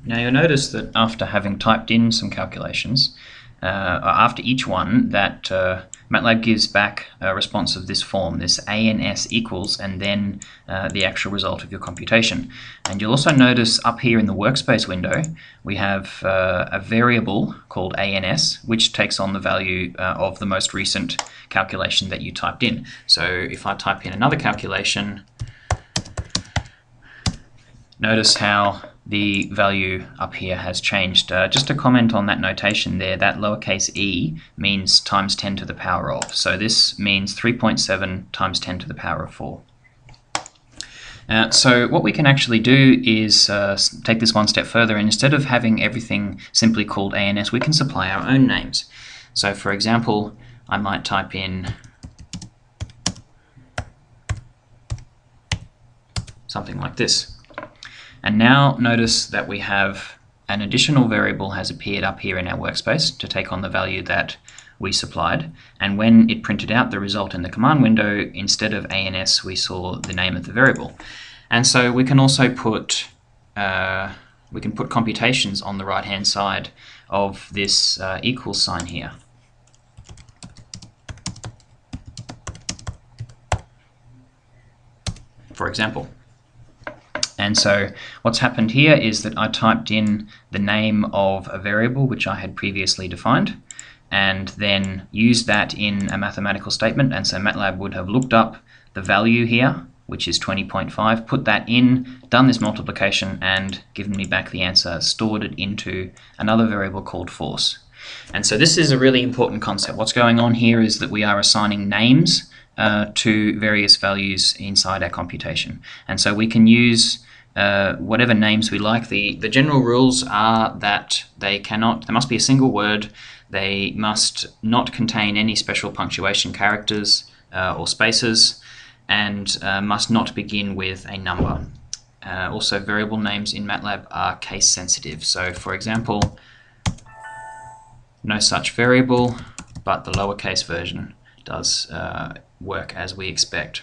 Now you'll notice that after having typed in some calculations, after each one, that MATLAB gives back a response of this form, this ANS equals, and then the actual result of your computation. And you'll also notice up here in the workspace window, we have a variable called ANS, which takes on the value of the most recent calculation that you typed in. So if I type in another calculation, notice how the value up here has changed. Just to comment on that notation there, that lowercase e means times 10 to the power of. So this means 3.7 times 10 to the power of 4. So what we can actually do is take this one step further, and instead of having everything simply called ANS, we can supply our own names. So for example, I might type in something like this. And now notice that we have an additional variable has appeared up here in our workspace to take on the value that we supplied. And when it printed out the result in the command window, instead of ANS, we saw the name of the variable. And so we can also put computations on the right-hand side of this equals sign here. For example. And so what's happened here is that I typed in the name of a variable which I had previously defined, and then used that in a mathematical statement. And so MATLAB would have looked up the value here, which is 20.5, put that in, done this multiplication, and given me back the answer, stored it into another variable called force. And so this is a really important concept. What's going on here is that we are assigning names to various values inside our computation. And so we can use whatever names we like. The general rules are that there must be a single word, they must not contain any special punctuation characters or spaces, and must not begin with a number. Also, variable names in MATLAB are case sensitive. So for example, no such variable, but the lowercase version does work as we expect.